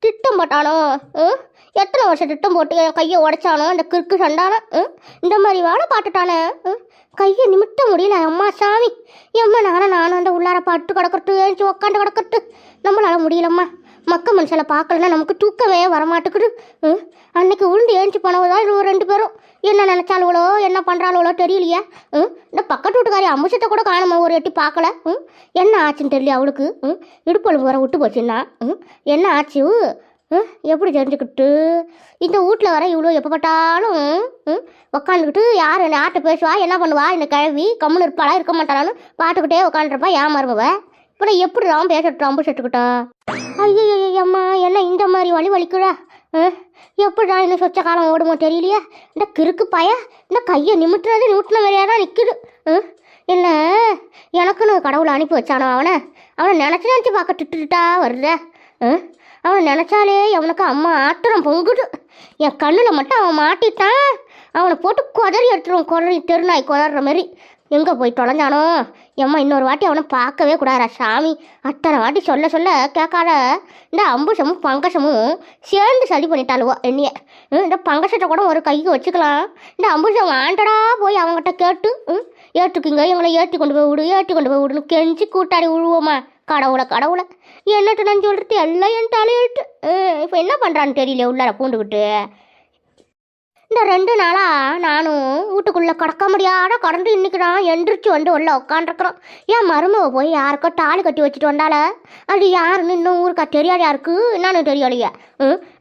திட்டம் போட்டானோ? எத்தனை வருஷம் திட்டம் போட்டு என் கையை உடைச்சானோ அந்த கிறுக்கு சண்டானோ? இந்த மாதிரி வேலை பார்த்துட்டானே. கையை நிமிட்ட முடியல. அம்மா சாமி, எம்மா நானும் அந்த உள்ளார பட்டு கிடக்கட்டு, ஏஞ்சி உக்காண்டு கிடக்கட்டு. நம்மளால முடியலம்மா. மக்க மனுஷனை பார்க்கலன்னா நமக்கு தூக்கமே வரமாட்டுக்குது. அன்னைக்கு உளுந்து ஏஞ்சி போனவதான் இவ்வளோ 2 பேரும் என்ன நினச்சாலுவளோ என்ன பண்ணுறாளுவளோ தெரியலையே. இந்த பக்கத்து வீட்டுக்காரி அம்புஷத்தை கூட காணுமா, ஒரு எட்டி பார்க்கல. என்ன ஆச்சுன்னு தெரியல அவளுக்கு. இடுப்பொழும்பு வர விட்டு போச்சுன்னா என்ன ஆச்சு? எப்படி தெரிஞ்சுக்கிட்டு இந்த வீட்டில் வர இவ்வளோ எப்போ பட்டாலும் உக்காந்துக்கிட்டு யார் யார்கிட்ட பேசுவா, என்ன பண்ணுவா, இந்த கிழவி கம்முன்னு இருப்பாளா இருக்க மாட்டாளான்னு பார்த்துக்கிட்டே உட்காந்துருப்பா. ஏன் மருமவ இப்போ நான் எப்படி தான் பேசட்டு அம்புஷத்துக்கிட்டா? ஐயோ அம்மா, என்ன இந்த மாதிரி வலிக்குதா? எப்படிடா இன்னும் சொச்ச காலம் ஓடுமோ தெரியலையே. இந்த கிறுக்கு பய இந்த கையை நிமிட்டுறது நிமிட்டின மாதிரியாக தான் நிற்குது. இல்லை எனக்குன்னு கடவுளை அனுப்பி வச்சானோ அவனை நினச்சி பார்க்க திட்டுட்டா வருத. அவனை நினச்சாலே அவனுக்கு அம்மா ஆத்திரம் பொங்குது. என் கண்ணில் மட்டும் அவன் மாட்டிட்டான், அவனை போட்டு குதறி எடுத்துருவோம். தெருநாய் குதற மாதிரி. எங்கே போய் தொலைஞ்சானோ? எம்மா இன்னொரு வாட்டி அவனை பார்க்கவே கூடாதா சாமி. அத்தனை வாட்டி சொல்ல கேட்காத. இந்த அம்புஷமும் பங்கசமும் சேர்ந்து சரி பண்ணிட்டாளுவோ என்னைய. இந்த பங்கசத்தை கூட ஒரு கைக்கு வச்சுக்கலாம். இந்த அம்புஷம் ஆண்டடா போய் அவங்ககிட்ட கேட்டு ஏற்றுக்குங்க, எங்களை ஏற்றி கொண்டு போய் விடுன்னு கெஞ்சி கூட்டாடி விழுவோமா. கடவுளை என்னட்டு நான் சொல்லிட்டு எல்லாம் என் தலையிட்டு இப்போ என்ன பண்ணுறான்னு தெரியல. உள்ளார பூண்டுக்கிட்டு இந்த 2 நாளாக நானும் வீட்டுக்குள்ளே கடக்க முடியாத கடந்து இன்னைக்கு நான் எந்திரிச்சு உள்ள உட்காண்டிருக்கிறோம். ஏன் மருமவை போய் யாருக்கோ தாலி கட்டி வச்சுட்டு வந்தால, அது யாருன்னு இன்னும் ஊருக்கா தெரியாது. யாருக்கு என்னன்னு தெரியலையே.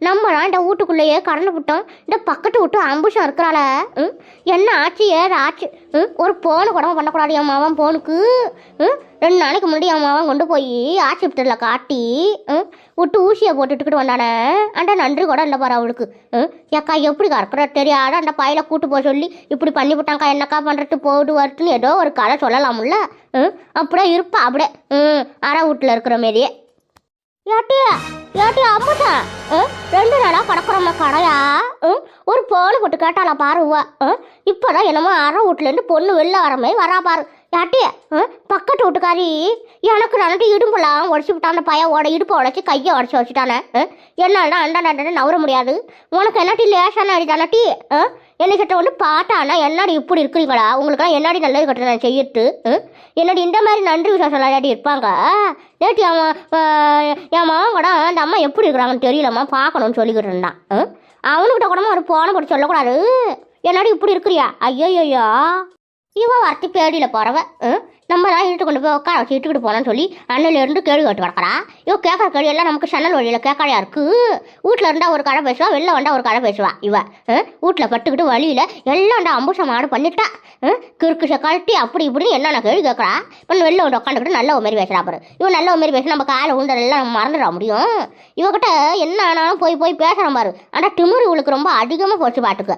நம்மளாம் இந்த வீட்டுக்குள்ளேயே கடந்து விட்டோம். இந்த பக்கத்து விட்டு அம்புஷம் இருக்கிறாள. என்ன ஆச்சு ஏது ஆச்சு? ஒரு போனு கூட பண்ணக்கூடாது. என் மாவன் போனுக்கு 2 நாளைக்கு முன்னாடி என் மாவன் கொண்டு போய் ஆஸ்பத்திரியில் காட்டி விட்டு ஊசியை போட்டுட்டுக்கிட்டு வந்தானே. அந்த நன்றி கூட இல்லை பாரு அவளுக்கு. ஏக்கா எப்படி கறக்குற தெரியாத அந்த பையில கூட்டு போக சொல்லி இப்படி பண்ணி விட்டாங்க்கா, என்னக்கா பண்ணுறது போட்டு வரட்டுன்னு ஏதோ ஒரு கதை சொல்லலாம்ல. அப்படியே இருப்பா அப்படியே அரை வீட்டில் இருக்கிற மாரியே. ஏட்டி அம்புஷா 2 நாளாக கடக்குறோம்மா கடையா? ஒரு போனு போட்டு கேட்டாலா பாருவா. இப்போதான் என்னமோ அரை வீட்டிலேருந்து பொண்ணு வெளில வர மாதிரி வரா பாரு. யாட்டி பக்கத்து வீட்டுக்காரி எனக்கு நினைட்டு இடும்பெல்லாம் உடச்சி விட்டான். அந்த பையன் இடுப்பை உடச்சி கையை உடச்சி வச்சுட்டானே. என்னால்தான் அண்டாண்ட நவர முடியாது. உனக்கு என்னாட்டி லேசான அடிதானாட்டி என்னைக்கிட்ட வந்து பார்த்தானா என்னாடி இப்படி இருக்கிறீங்களா? உங்களுக்கெல்லாம் என்னாடி நல்லது கட்ட நான் செய்யிட்டு என்னடி இந்த மாதிரி நன்றி விசுவாசம் இல்லாட்டி இருப்பாங்க. நேற்று என் மகன் கூட அந்த அம்மா எப்படி இருக்கிறாங்கன்னு தெரியலம்மா, பார்க்கணும்னு சொல்லிக்கிட்டு இருந்தான். அவனுக்கிட்ட கூட ஒரு போனை போட்டு சொல்லக்கூடாது. என்னாடி இப்படி இருக்கிறியா? ஐயோய்யா இவன் வரத்தி பேடியில் போகிறவ. நம்ம தான் இட்டு கொண்டு போய் உட்கார வச்சு இட்டுக்கிட்டு போனான்னு சொல்லி அண்ணிலேருந்து கேள்வி கேட்டு கிடக்கிறா. இவ கேட்குற கேள்வியெல்லாம் நமக்கு சன்னல் வழியில் கேட்காடையா இருக்குது. வீட்டில் இருந்தால் ஒரு கதை பேசுவா, வெளில வந்தால் ஒரு கதை பேசுவா. இவ வீட்டில் பட்டுக்கிட்டு வழியில் எல்லாம் அந்த அம்புஷம் மாடு பண்ணிட்டா. கிறுக்கு கழட்டி அப்படி இப்படின்னு என்னென்ன கேள்வி கேட்குறா. இப்போ வெளில வந்து உட்காந்துக்கிட்டு நல்ல மாரி பேசுகிறா பாரு. இவன் நல்ல மாரி பேசி நம்ம காலை உண்டதெல்லாம் நம்ம மறந்துட முடியும். இவகிட்ட என்ன ஆனாலும் போய் பேசுகிறான் பாரு. ஆனால் திமிரு இவளுக்கு ரொம்ப அதிகமாக போச்சு பாட்டுக்கு.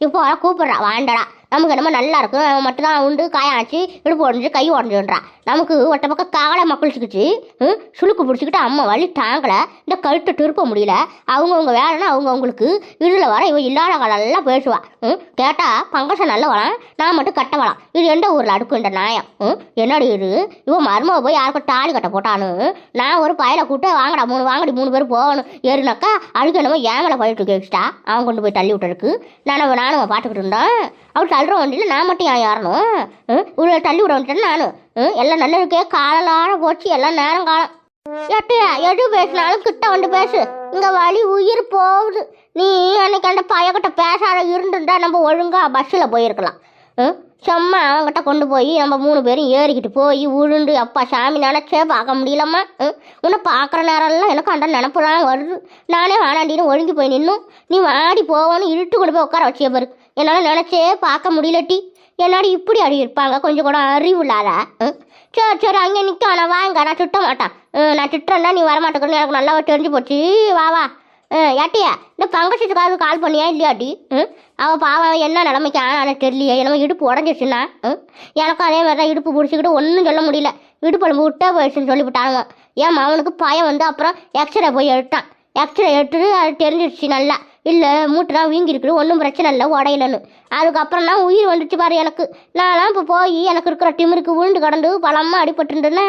இப்போ கூப்பிட்றா வாண்டடா, நமக்கு என்னமோ நல்லா இருக்கும், அவன் மட்டும்தான் உண்டு காயாச்சு இடுப்பு உடஞ்சி கை உடஞ்சுன்றான். நமக்கு ஒட்ட பக்கம் காலை மக்களிச்சுக்கிச்சு சுளுக்கு பிடிச்சிக்கிட்டு அம்மா வலி தாங்கலை. இந்த கழுத்தை திருப்ப முடியல. அவங்கவுங்க வேலைன்னா அவங்கவுங்களுக்கு இதில் வர இவன் இல்லாத காலெல்லாம் பேசுவா. கேட்டால் பங்கசம் நல்ல வளாம், நான் மட்டும் கட்ட வளாம். இது எந்த ஊரில் அடுக்கும் இந்த நாயம்? என்னடி இது? இவன் மருமவை போய் யாருக்கும் தாலி கட்ட போட்டானு நான் ஒரு பயலை கூட்ட வாங்கடா 3 பேர் போகணும் ஏறுனாக்கா அழுக்கு என்னமோ ஏமலை பழிட்டு கேட்டுட்டா. அவன் கொண்டு போய் தள்ளி விட்டுருக்கு. நானும் பார்த்துக்கிட்டு இருந்தேன். அவள் தள்ளுற வண்டியில் நான் மட்டும் ஏன் ஏறணும்? இவ்வளோ தள்ளி விட வந்துட்டேன்னு நானும் எல்லாம் நல்ல இருக்கே. காலார போச்சு எல்லாம் நேரம் காலம். எட்டையா எது பேசினாலும் கிட்ட வந்து பேசு. இங்கே வழி உயிர் போகுது. நீ அன்னைக்கு அந்த பையன்கிட்ட பேசாத இருந்துட்டா நம்ம ஒழுங்காக பஸ்ஸில் போயிருக்கலாம். சும்மா அவங்ககிட்ட கொண்டு போய் நம்ம 3 பேரும் ஏறிக்கிட்டு போய் உருண்டு அப்பா சாமி நினச்சே பார்க்க முடியலம்மா. உன்னை பார்க்குற நேரம்லாம் எனக்கு அந்த நினப்புலாம் வருது. நானே வானாண்டின்னு ஒழுங்கி போய் நின்னும் நீ வாடி போவோன்னு இருட்டு கொண்டு போய் உட்கார வச்சிய பாரு. என்னால் நினச்சே பார்க்க முடியலட்டி. என்னாடி இப்படி அடி இருப்பாங்க கொஞ்சம் கூட அறிவு இல்லாத. சரி அங்கே நிற்க ஆனால் வாங்க, நான் திட்ட மாட்டான். நான் திட்டுறேன்னா நீ வரமாட்டேங்கன்னு எனக்கு நல்லா தெரிஞ்சு போச்சு. வா ஏட்டியா இந்த பங்கத்துக்காவது கால் பண்ணியா இல்லையாட்டி? அவள் பாவம் என்ன நிலைமைக்கு ஆனால் தெரியலையே. என்னமோ இடுப்பு உடஞ்சிச்சுன்னா எனக்கும் அதே மாதிரி தான் இடுப்பு பிடிச்சிக்கிட்டு ஒன்றும் சொல்ல முடியல. இடுப்பு விட்டே போயிடுச்சுன்னு சொல்லிவிட்டானுங்க. ஏன் அவனுக்கு பயம் வந்து அப்புறம் எக்ஸ்ரே போய் எடுத்தான். எக்ஸ்ரே எடுத்துட்டு அது தெரிஞ்சிடுச்சு நல்லா. இல்லை மூட்டுலாம் வீங்கி இருக்குது ஒன்றும் பிரச்சனை இல்லை உடையலன்னு. அதுக்கப்புறம் தான் உயிர் வந்துச்சு பாரு எனக்கு. நான்லாம் இப்போ போய் எனக்கு இருக்கிற திமிருக்கு விழுந்து கடந்து பலமாக அடிபட்டுருந்தேனே.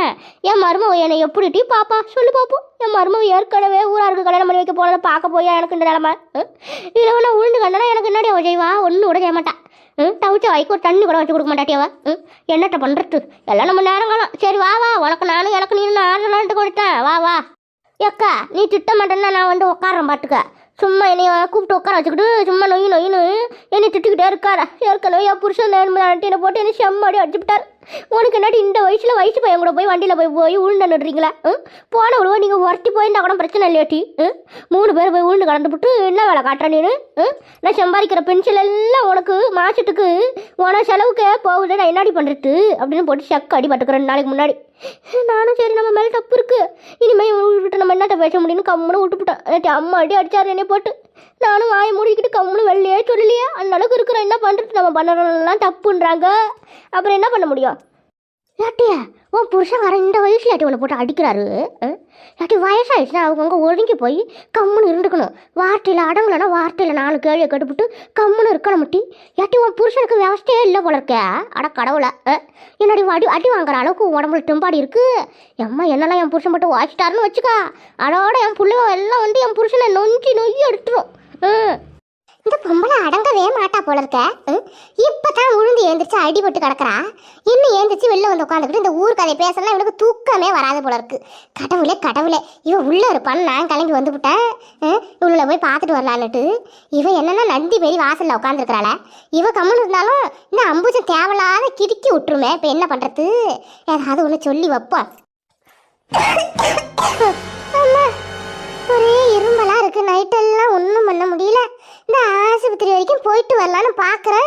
என் மருமவ என்னை எப்படி டீ பாப்பா சொல்லு பார்ப்போம். என் மருமவ ஏற்கனவே ஊராருக்கு கல்யாணம் பண்ணி வைக்க போனதை பார்க்க போய் எனக்கு இந்த நிலமை. இதில் வேணா உழுந்து கண்டனா எனக்கு என்னடி அவள் செய்வா? ஒன்றும் கூட செய்ய மாட்டான். தவிச்ச வாய்க்கு ஒரு தண்ணி கூட வச்சு கொடுக்க மாட்டாட்டியவ. என்னட்ட பண்ணுறது எல்லாம் நம்ம நேரங்காலம். சரி வா வா, உனக்கு நானும் எனக்கு நீ ஆடலான்ட்டு கொடுத்தேன். வா வா. ஏக்கா நீ திட்ட மாட்டேன்னா நான் வந்து உட்காரன் பாட்டுக்க. சும்மா என்னைய கூப்பிட்டு உட்கார வச்சுக்கிட்டு சும்மா நொயின்னு என்னை திட்டுக்கிட்டே இருக்காரா. ஏற்கனவே என் புருஷன் நேர்மையான போட்டு என்னை செம்மாடி அடிச்சுட்டார். உனக்கு என்னாடி இந்த வயசு பையன் கூட போய் வண்டியில் போய் உழுந்துடுறீங்களா? போன விழுவா நீங்கள் ஒருத்தி போயிருந்தா கூட பிரச்சனை இல்லையாட்டி. 3 பேர் போய் உழுந்து கலந்துவிட்டு என்ன வேலை காட்டுற நீனு? நான் சம்பாதிக்கிற பென்சில் எல்லாம் உனக்கு மாசத்துக்கு உன செலவுக்கே போகுது. நான் என்னாடி பண்ணுறது அப்படின்னு போட்டு செக் அடி பட்டுக்கிறேன் 2 நாளைக்கு முன்னாடி. நானும் சரி நம்ம மேலே தப்பு இருக்குது, இனிமேல் விட்டுட்டு நம்ம என்னட்ட பேச முடியும்னு கம்முன்னு விட்டுவிட்டேன். அம்மா அடி அடித்தார் என்னை போட்டு. நானும் வாயை மூடிக்கிட்டு கம்முன்னு வெளியே சொல்லலையே. அந்த அளவுக்கு இருக்கிற என்ன பண்ணுறது? நம்ம பண்ணுறோம்லாம் தப்புன்றாங்க. அப்புறம் என்ன பண்ண முடியும்? யாட்டியா உன் புருஷன் வர இந்த வயசுல யாட்டி உன்னை போட்டு அடிக்கிறாரு. யாட்டி வயசாகிடுச்சுன்னா அவங்க ஒழுங்கி போய் கம்முன்னு இருந்துக்கணும். வார்த்தையில் அடங்கலைன்னா வார்த்தையில் 4 கேள்வியை கட்டுப்பிட்டு கம்முன்னு இருக்கணும் முட்டி. யாட்டி உன் புருஷனுக்கு விவசாயே இல்லை போல இருக்கே. அட கடவுளை, என்னடி அடி வாங்குற அளவுக்கு உடம்புல தெம்பாடி இருக்கு. எம்மா என்னெல்லாம் என் புருஷன் போட்டு வாச்சிட்டாருன்னு வச்சுக்கா. அதோட என் பிள்ளைங்க எல்லாம் வந்து என் புருஷனை நொஞ்சி எடுத்துரும். இந்த பொம்பளை அடங்கவே மாட்டா போல இருக்க. இப்பதான் உழுந்து எழுந்திரிச்சு அடிபட்டு கிடக்குறா. இன்னும் எழுந்திரிச்சு வெளில வந்து உட்காந்துக்கிட்டு இந்த ஊர் கதை பேசலாம் இவனுக்கு தூக்கமே வராது போல இருக்கு. கடவுளே இவன் உள்ள இருப்பான்னு நான் கிளம்பி வந்து விட்டேன். இவளை போய் பார்த்துட்டு வரலான்னுட்டு இவன் என்னன்னா நந்தி பெரிய வாசல்ல உட்காந்துருக்கிறாள. இவ கம்முன்னு இருந்தாலும் இந்த அம்புஜம் தேவையில்லாத கிறுக்கி விட்டுருமே. இப்போ என்ன பண்றது? ஏதாவது ஒன்று சொல்லி வைப்போம். ஒரே இரும்பெல்லாம் இருக்கு. நைட்டெல்லாம் ஒன்றும் பண்ண முடியல. இந்த ஆஸ்பத்திரி வரைக்கும் போயிட்டு வரலான்னு பார்க்குறேன்.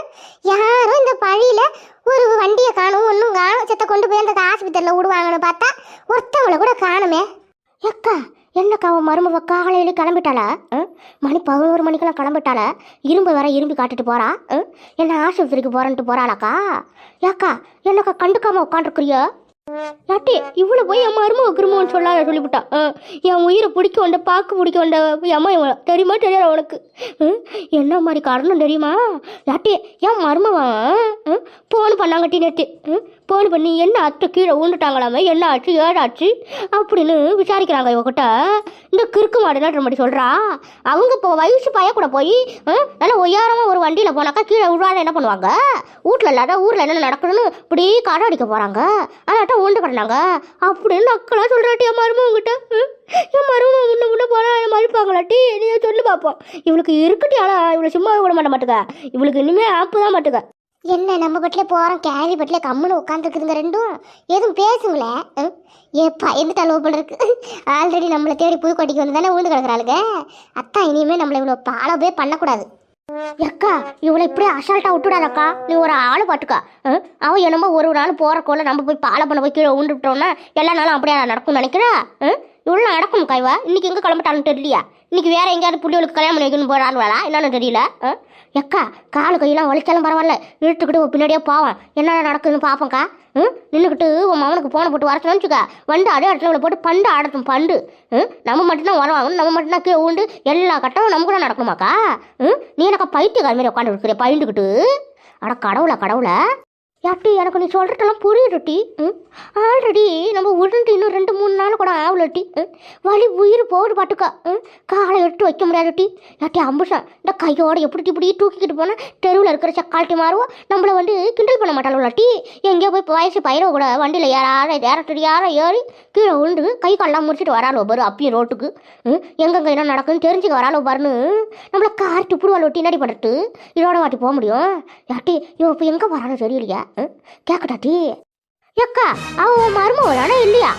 யாரும் இந்த பழியில் ஒரு வண்டியை காணும், ஒன்றும் காணும். செத்த கொண்டு போய் அந்த ஆஸ்பத்திரியில் விடுவாங்கன்னு பார்த்தா ஒருத்தவங்களை கூட காணுமே. எக்கா என்னக்கா அவன் மருமவ காலையில கிளம்பிட்டாளா? மணி 11 மணிக்கெல்லாம் கிளம்பிட்டாளா? இரும்பி காட்டுட்டு போறா. என்ன ஆஸ்பத்திரிக்கு போறேன்ட்டு போறாளாக்கா? ஏக்கா என்னக்கா கண்டுக்காம உட்காந்துருக்குறியோ? யாட்டி இவ்வளோ போய் என் மருமக கிருமோன்னு சொல்லாத சொல்லிவிட்டான். என் உயிரை பிடிக்க வந்த பாக்கு பிடிக்க வந்த அம்மா தெரியுமா தெரியாது அவனுக்கு? என்ன மாதிரி காரணம் தெரியுமா? யாட்டி என் மருமவன் போன் பண்ணாங்கட்டி நேற்று. போன் பண்ணி என்ன அத்தை கீழே ஊண்டுட்டாங்களாமே, என்ன ஆச்சு ஏதாச்சு அப்படின்னு விசாரிக்கிறாங்க இவகிட்ட. இந்த கிறுக்கு மாடு நடுற மாதிரி சொல்கிறா. அவங்க இப்போ வயசு பையன் கூட போய் நல்லா ஒய்யாரமாக ஒரு வண்டியில் போனாக்கா கீழே விழுவாத என்ன பண்ணுவாங்க? வீட்டில் இல்லாத ஊரில் என்னென்ன நடக்கணும்னு இப்படி கடை அடிக்க போகிறாங்க. அதாட்ட உண்டு கிடந்தாங்க அப்படின்னு நக்கெல்லாம் சொல்கிறாட்டி என் மருமவங்கிட்ட. என் மருமக முன்ன போனால் மறுப்பாங்களாட்டி நீ சொல்லி பார்ப்போம். இவளுக்கு இருக்குட்டி. ஆனால் இவளை சும்மா விட மாட்டுக்க. இவளுக்கு இனிமேல் ஆப்பு தான் மாட்டுக்க. என்ன நம்ம பட்டிலே போகிறோம், கேள்வி பட்டிலே கம்முன்னு உட்காந்துருக்குதுங்க ரெண்டும். எதுவும் பேசுங்களே. பயந்துட்டு அலுவ போல இருக்கு. ஆல்ரெடி நம்மளை தேடி புதுக்கோட்டைக்கு வந்து தானே உழுந்து கிடக்குறாளுங்க. அத்தான் இனிமேல் நம்மளை இவ்வளோ பாலோபே பண்ணக்கூடாது. அக்கா இவளை இப்படியே அசால்ட்டாக விட்டுடாதக்கா. நீ ஒரு ஆள் பாட்டுக்கா. அவன் என்னமோ ஒரு நாள் போகிறக்கோல நம்ம போய் பாலை பண்ண போய் கீழே உண்டு விட்டோம்னா எல்லா நாளும் அப்படியே நடக்கும்னு நினைக்கிறா. இவ்வளோ நடக்கும் காய்வா. இன்னைக்கு எங்கே கிளம்பிட்டாலும் தெரியலையா? இன்னைக்கு வேற எங்கேயாவது புள்ளிகளுக்கு கல்யாணம் பண்ணி வைக்கணும் போகிறாங்களா என்னன்னு தெரியல. எக்கா காலு கையெல்லாம் வலிச்சாலும் பரவாயில்ல, இழுத்துக்கிட்டு பின்னாடியே போவான். என்ன நடக்குதுன்னு பார்ப்போங்க்கா. நின்றுக்கிட்டு உன் மகனுக்கு போனை போட்டு வரச்சுன்னு வச்சுக்கா. வண்டு அதே இடத்துல இவ்வளோ போட்டு பண்டு ஆடட்டும். பண்டு நம்ம மட்டும்தான் வரவாங்க, நம்ம மட்டும்தான் கீழே உண்டு எல்லா கட்டமும் நம்ம கூட நடக்கணுமாக்கா. நீ எனக்கா பைத்தியக்கார மாதிரி உட்காந்து இருக்கிற பயந்துக்கிட்டு. அட கடவுளை யாட்டி எனக்கு நீ சொல்கிறதெல்லாம் புரியுதுட்டி. ஆல்ரெடி நம்ம உடனே இன்னும் 2-3 நாள் கூட ஆகலட்டி. வலி உயிர் போடு பாட்டுக்கா. காலை எடுத்து வைக்க முடியாதுட்டி. யாட்டி அம்புஷம் இந்த கையோடு இப்படி தூக்கிக்கிட்டு போனால் தெருவில் இருக்கிற சக்கால்ட்டி மாறுவோம். நம்மளை வந்து கிண்டல் பண்ண மாட்டாளுட்டி. எங்கேயோ போய் வயசு பயிரவ கூட வண்டியில் யாரா ஏறி கீழே உண்டு கை காலெலாம் முடிச்சுட்டு வராளோ பாரு. அப்பயும் ரோட்டுக்கு எங்கெங்கே என்ன நடக்குதுன்னு தெரிஞ்சுக்க வராளோ பாருன்னு நம்மளை கார் துப்புடுவாள் ஒட்டி என்னடி பண்ணுறது. இதோட வாட்டி போக முடியும். யாட்டி இவ இப்போ எங்கே வராலும் தெரியலையா? கேட்கட்டாட்டி எக்கா அவன் மருமவளானா இல்லையா?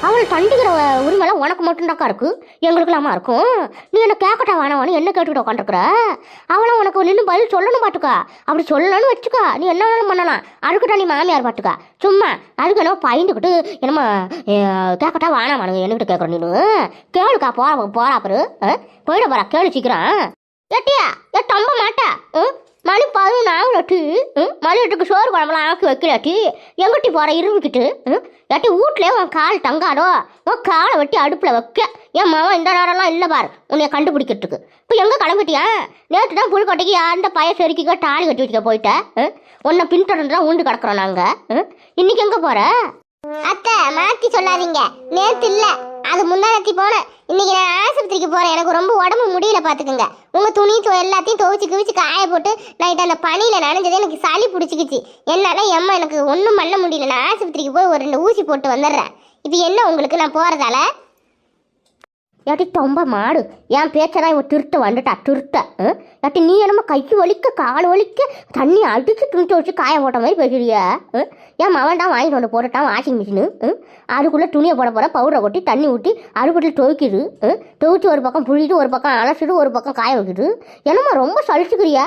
அவள் தண்டிக்கிற உரிமைலாம் உனக்கு மட்டும்தாக்கா இருக்கு, எங்களுக்குலாமா இருக்கும். நீ என்ன கேட்கட்டா வேணாவான்னு என்ன கேட்டுக்கிட்ட உட்காந்துருக்குற. அவளாம் உனக்கு நின்று பதில் சொல்லணும் பாட்டுக்கா. அப்படி சொல்லணும்னு வச்சுக்கா நீ என்ன வேணாலும் பண்ணலாம். அதுக்கிட்ட நீ மாமியார் பாட்டுக்கா. சும்மா அதுக்கு என்ன பயந்துக்கிட்டு என்னம்மா கேட்கட்டா வேணாமானுங்க என்னக்கிட்ட கேட்குற நீனு. கேளுக்கா போறா பாரு. போயிட போறா கேளு சீக்கிரம். ஏட்டியா ஏன் தம்ப மாட்டா மணி 11 ஆகுலட்டி மதியத்துக்கு சோறு குழம்புலாம் ஆக்கி வைக்கலாட்டி எங்கிட்டி போகிற இருந்துக்கிட்டு ஏட்டி வீட்லேயே உன் கால் தங்காதோ உன் காலை வெட்டி அடுப்பில் வைக்க என் மாவன் இந்த நேரம்லாம் இல்லை பாரு உன்னைய கண்டுபிடிக்கிறதுக்கு இப்போ எங்கே கிளம்பிட்டியா? நேற்று தான் புழுக்கொட்டைக்கு அந்த பய செருக்கிக்க தாலி கட்டி வச்சுக்க போயிட்டேன். உன்னை பின்தொடர்ந்து தான் உண்டு கிடக்குறோம் நாங்கள். இன்னைக்கு எங்கே போகிற? அத்தை மாற்றி சொல்லாதீங்க, நேற்று இல்லை அது முன்னாடி போனேன். இன்னைக்கு நான் ஆஸ்பத்திரிக்கு போகிறேன். எனக்கு ரொம்ப உடம்பு முடியல பார்த்துக்குங்க. உங்கள் துணி எல்லாத்தையும் துவைச்சி குவிச்சு காய போட்டு நைட்டு அந்த பனியில் நனைஞ்சது எனக்கு சளி பிடிச்சிக்கிச்சு. என்னால் எம்மா எனக்கு ஒன்றும் பண்ண முடியல. நான் ஆஸ்பத்திரிக்கு போய் ஒரு 2 ஊசி போட்டு வந்துடுறேன். இப்போ என்ன உங்களுக்கு நான் போகிறதால? ஏட்டி ரொம்ப மாடு என் பேச்சதான் இவன் திருட்ட வந்துட்டா திருட்ட. ஏட்டி நீ என்னமோ கைக்கு வலிக்க கால் வலிக்க தண்ணி அடிச்சு துணி துவச்சி காய போட்ட மாதிரி பேசுறியா? என் மவன் தான் வாங்கிட்டு வந்து போட்டுட்டான் வாஷிங் மிஷினு. அதுக்குள்ளே துணியை போட போகிற பவுடரை கொட்டி தண்ணி ஊற்றி அதுக்குள்ளே துவைக்குது. துவைச்சி ஒரு பக்கம் புழிட்டு ஒரு பக்கம் அலசிட்டு ஒரு பக்கம் காய வைக்குது. என்னம்மா ரொம்ப சளிச்சுக்கிறியா?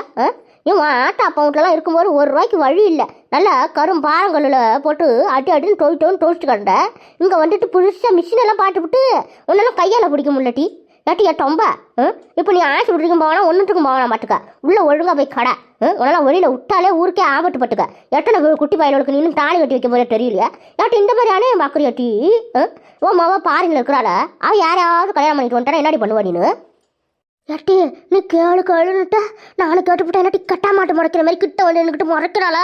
இவன் ஆட்டா அப்பா வீட்டிலலாம் இருக்கும்போது 1 ரூபாய்க்கு வழி இல்லை. நல்லா கரும் பாறங்கல்லில் போட்டு அடின்னு துவைச்சிட்டு கிடந்த. இங்கே வந்துட்டு புதுசாக மிஷினெல்லாம் பாட்டுவிட்டு ஒன்றெல்லாம் கையால் பிடிக்க முடியலட்டி. ஏட்டி ஏட்டொம்ப இப்போ நீ ஆஸ்பத்திரிக்கும் போவானா ஒன்றுத்துக்கும் போவானா மாட்டுக்க உள்ளே ஒழுங்காக போய் கடை. உன்னெல்லாம் வெளியில் விட்டாலே ஊருக்கே ஆபத்து பட்டுக்க. எத்தனை குட்டி பயலுக்கு நீ இன்னும் தாலி கட்டி வைக்க போதே தெரியலையா? ஏட்டி இந்த மாதிரி ஆனே பார்க்குறியாட்டி? ஓ மாவா பாருங்க இருக்கிறாள அவள் யாரையாவது கல்யாணம் பண்ணிட்டு வந்துட்டா என்னடி பண்ணுவா நீனு? ஏட்டி நீ கேளுன்னுட்ட நானும் கேட்டுவிட்டேன். என்னட்டி கட்டா மாட்டு முறைக்கிற மாதிரி கிட்ட வந்து என்கிட்ட முறைக்கிறாளா?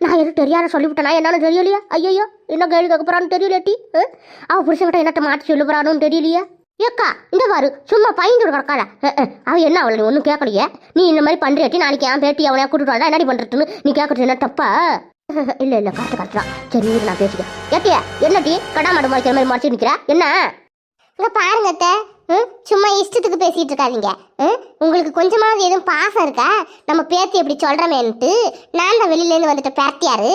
நான் எதுவும் தெரியாத சொல்லிவிட்டேனா? என்னாலும் தெரியலையா? ஐயோ என்ன கேள்வி கேட்க போறான்னு தெரியலையாட்டி? அவள் புருஷன்கிட்ட என்னட்ட மாற்றி சொல்லி போறான்னு தெரியலையா? ஏக்கா இந்த பாரு சும்மா பயந்து கிடக்காள. அவள் என்ன அவளை நீ ஒன்றும் கேட்கலையே. நீ இந்த மாதிரி பண்ணுறியாட்டி நாளைக்கு என் பேட்டி அவனையா கூட்டிட்டு வந்தா என்னடி பண்ணுறதுன்னு நீ கேட்கறது என்ன தப்பா? இல்லை இல்லை கரெக்டாக சரி நான் பேசிக்கிறேன். ஏட்டியா என்னட்டி கடா மாட்டு முறைக்கிற மாதிரி முறைச்சி நிற்கிறா என்ன? இங்கே பாருங்க அத்தை, சும்மா இஷ்டத்துக்கு பேசிகிட்டு இருக்காதீங்க. உங்களுக்கு கொஞ்சமாவது எதுவும் பாசம் இருக்கா? நம்ம பேத்தி எப்படி சொல்கிறமேன்ட்டு நான் தான் வெளியிலேருந்து வந்துட்டு பேர்த்தியாரு.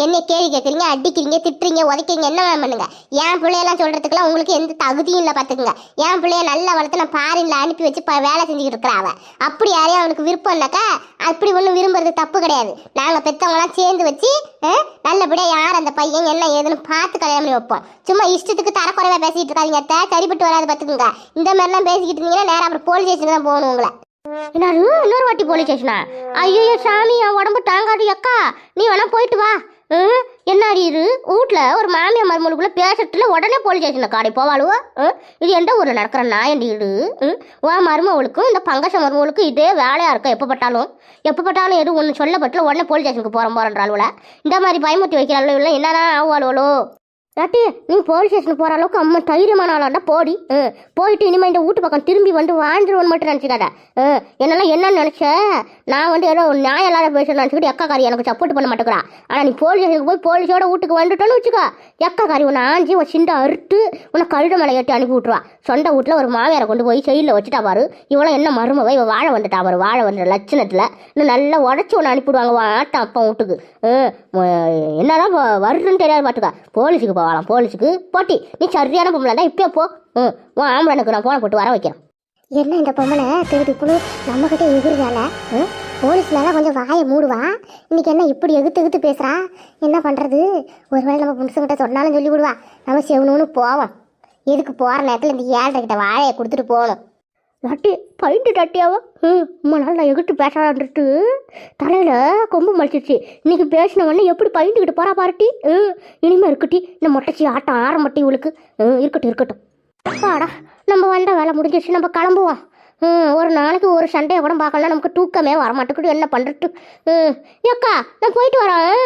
என்னை கேள்வி கேட்குறீங்க, அடிக்கிறீங்க, திட்டுறீங்க, உதைக்கிறீங்க, என்ன வேணும் பண்ணுங்க. என் பிள்ளையெல்லாம் சொல்கிறதுக்குலாம் உங்களுக்கு எந்த தகுதியும் இல்லை பார்த்துக்குங்க. என் பிள்ளைய நல்லா வளர்த்து நான் பாரின்ல அனுப்பி வச்சு வேலை செஞ்சுக்கிட்டு இருக்கிறாவ. அப்படி யாரையும் அவனுக்கு விருப்பம்னாக்கா அப்படி ஒன்றும் விரும்புறது தப்பு கிடையாது. நாங்கள் பெற்றவங்களாம் சேர்ந்து வச்சு நல்லபடியாக யார் அந்த பையன் என்ன ஏதுன்னு பார்த்து கல்யாணம் பண்ணி வைப்போம். சும்மா இஷ்டத்துக்கு தரக்குறைவாக பேசிகிட்டு இருக்காதீங்க அத்தை, சரிப்பட்டு வராது பார்த்துக்குங்க. இந்த மாதிரிலாம் பேசிக்கிட்டு இருந்தீங்கன்னா நேரம் அப்புறம் போலீஸ் ஸ்டேஷனுக்கு தான் போகணும் உங்களை. என்ன இன்னொரு வாட்டி போலீஸ் ஸ்டேஷனா? ஐயோ சாமி என் உடம்பு தாங்காது அக்கா, நீ வேணா போயிட்டு வா. என்ன அறியுது வீட்டில் ஒரு மாமியார் மருமகளுக்குள்ள பேசுறதுல உடனே போலீஸ் ஸ்டேஷனில் காடி போவாளுவோ? இது எந்த ஊரில் நடக்கிற நாயண்டி வீடு? உன் மருமகளுக்கும் இந்த பங்கச மருமகளுக்கும் இதே வேலையாக இருக்கும். எப்போ பட்டாலும் எதுவும் ஒன்று சொல்லப்பட்டுல உடனே போலீஸ் ஸ்டேஷனுக்கு போகிறேன்றாளுவல. இந்த மாதிரி பயமுத்தி வைக்கிறாளோ இல்லை என்னன்னா ஆவாளுவலோ? ஏட்டி நீ போலீஸ் ஸ்டேஷன் போகிற அளவுக்கு அம்மா தைரியமான ஆளாண்டா போடி. போயிட்டு இனிமேல் இந்த வீட்டு பக்கம் திரும்பி வந்து வாழ்ந்துருவோன்னு மட்டும் நினச்சிக்காத. என்னெல்லாம் என்னன்னு நினச்ச நான் ஏதோ நியாயம் இல்லாத பேச நினச்சிக்கிட்டு எக்காக்காரி எனக்கு சப்போர்ட் பண்ண மாட்டேங்கிறா. ஆனால் நீ போலீஸ் ஸ்டேஷனுக்கு போய் போலீஸோட வீட்டுக்கு வந்துட்டோன்னு வச்சுக்கோ, எக்காக்காரி உன்னை ஆஞ்சி ஒரு சிண்டை அறுத்து உன்னை கழுத மலை ஏற்றி அனுப்பி விட்ருவா. சொந்த வீட்டில் ஒரு மாமியாரை கொண்டு போய் செயலில் வச்சுட்டா பாரு. இவ்வளோ என்ன மருமவை இவள் வாழ வந்துட்டா பாரு. வாழ வந்த லட்சணத்தில் இன்னும் நல்லா உடச்சி ஒன்று அனுப்பிவிடுவாங்க ஆட்டம் அப்பா வீட்டுக்கு. என்னதான் வருதுன்னு தெரியாது பார்த்துக்கா. போலீஸுக்கு போகலாம், போலீஸுக்கு போட்டி. நீ சரியான பொம்பளை தான் இப்பயே போ. உன் ஆம்பளனுக்கு நான் போன போட்டு வர வைக்கிறேன். என்ன இந்த பொம்பளை திருட்டுப்புன்னு நம்மகிட்ட எதிர்கால போலீஸ்லாம் கொஞ்சம் வாயை மூடுவா. இன்னைக்கு என்ன இப்படி எகுத்து பேசுகிறா? என்ன பண்ணுறது? ஒருவேளை நம்ம புருஷங்கிட்ட சொன்னாலும் சொல்லி விடுவா. நம்ம செவனுன்னு போவோம். எதுக்கு போகிற நேரத்தில் இந்த 7:30 வாழையை கொடுத்துட்டு போகணும். நட்டி பைட்டு டட்டியாவா? ரொம்ப நாள் நான் எகிட்டு பேசான்ட்டு தலையில் கொம்பு மலிச்சிருச்சு. இன்னைக்கு பேசினவொடனே எப்படி பைண்டுக்கிட்டு போகிறா பாருட்டி. இனிமேல் இருக்கட்டி இந்த மொட்டைச்சி ஆட்டம் ஆரம்பட்டி இவளுக்கு. இருக்கட்டும். பாடா நம்ம வந்த வேலை முடிஞ்சிச்சு, நம்ம கிளம்புவோம். ஒரு நாளைக்கு ஒரு சண்டையை கூட பார்க்கலாம், நமக்கு தூக்கமே வரமாட்டேக்குது. என்ன பண்ணுறது? ஏக்கா நான் போயிட்டு வரேன்.